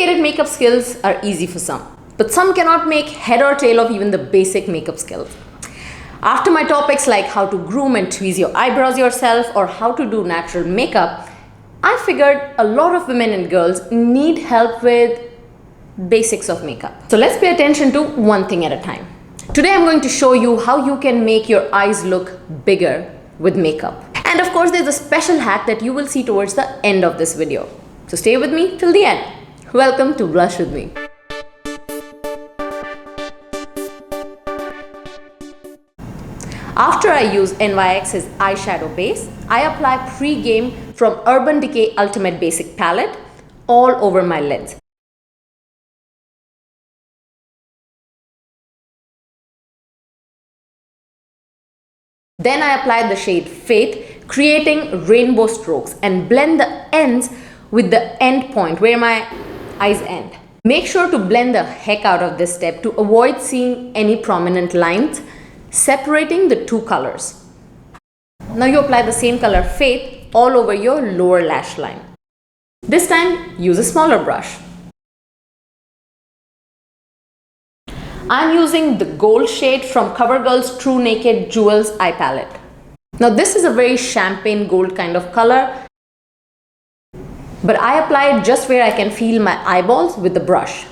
Sophisticated makeup skills are easy for some, but some cannot make head or tail of even the basic makeup skills. After my topics like how to groom and tweeze your eyebrows yourself or how to do natural makeup, I figured a lot of women and girls need help with basics of makeup. So let's pay attention to one thing at a time. Today I'm going to show you how you can make your eyes look bigger with makeup. And of course there's a special hack that you will see towards the end of this video. So stay with me till the end. Welcome to Blush with me. After I use NYX's eyeshadow base, I apply pre-game from Urban Decay Ultimate Basic Palette all over my lids. Then I apply the shade Faith, creating rainbow strokes and blend the ends with the end point where my eyes end. Make sure to blend the heck out of this step to avoid seeing any prominent lines separating the two colors. Now you apply the same color Faith all over your lower lash line. This time use a smaller brush. I'm using the gold shade from CoverGirl's True Naked Jewels eye palette. Now this is a very champagne gold kind of color, but I apply it just where I can feel my eyeballs with the brush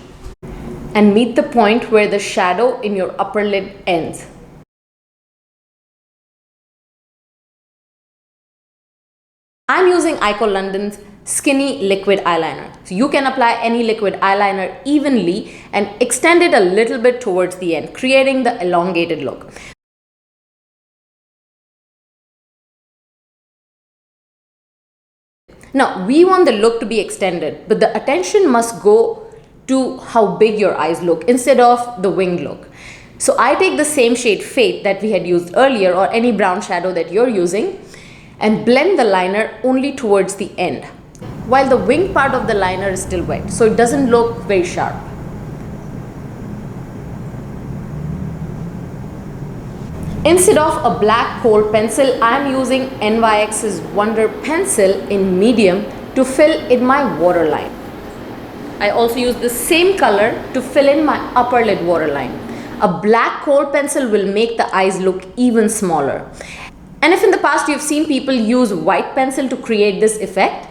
and meet the point where the shadow in your upper lid ends. I'm using Eyeko London's Skinny Liquid Eyeliner. So you can apply any liquid eyeliner evenly and extend it a little bit towards the end, creating the elongated look. Now, we want the look to be extended, but the attention must go to how big your eyes look instead of the winged look. So I take the same shade Faith that we had used earlier or any brown shadow that you're using and blend the liner only towards the end, while the wing part of the liner is still wet, so it doesn't look very sharp. Instead of a black kohl pencil, I am using NYX's Wonder Pencil in medium to fill in my waterline. I also use the same color to fill in my upper lid waterline. A black kohl pencil will make the eyes look even smaller. And if in the past you've seen people use white pencil to create this effect,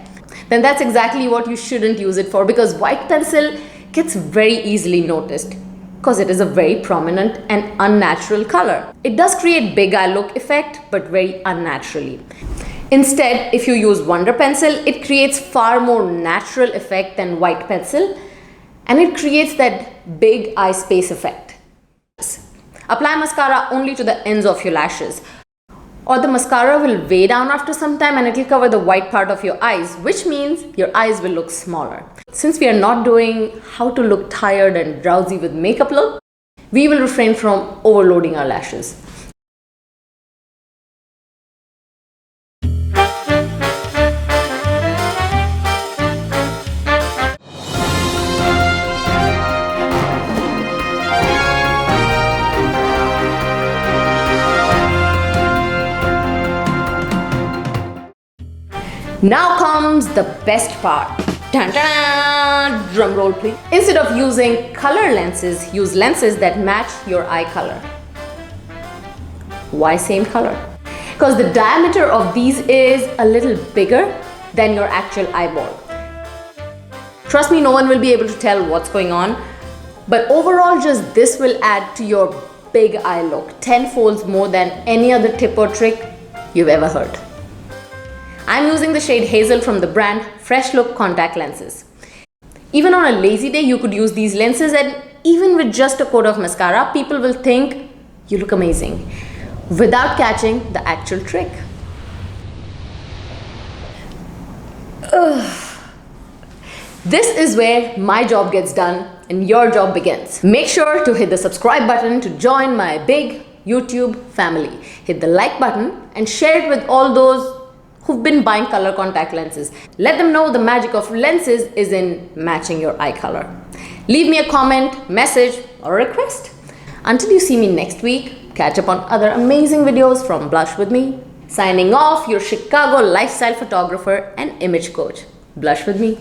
then that's exactly what you shouldn't use it for, because white pencil gets very easily noticed because it is a very prominent and unnatural color. It does create big eye look effect, but very unnaturally. Instead, if you use Wonder Pencil, it creates far more natural effect than white pencil, and it creates that big eye space effect. Apply mascara only to the ends of your lashes, or the mascara will weigh down after some time and it will cover the white part of your eyes, which means your eyes will look smaller. Since we are not doing how to look tired and drowsy with makeup look, we will refrain from overloading our lashes. Now comes the best part. Dun, dun, drum roll please. Instead of using color lenses, use lenses that match your eye color. Why same color? Because the diameter of these is a little bigger than your actual eyeball. Trust me, no one will be able to tell what's going on, but overall just this will add to your big eye look 10 folds more than any other tip or trick you've ever heard. I'm using the shade Hazel from the brand Fresh Look contact lenses. Even on a lazy day, you could use these lenses, and even with just a coat of mascara, people will think you look amazing without catching the actual trick. Ugh. This is where my job gets done and your job begins. Make sure to hit the subscribe button to join my big YouTube family. Hit the like button and share it with all those who've been buying color contact lenses. Let them know the magic of lenses is in matching your eye color. Leave me a comment, message, or a request. Until you see me next week, catch up on other amazing videos from Blush with me. Signing off, your Chicago lifestyle photographer and image coach. Blush with me.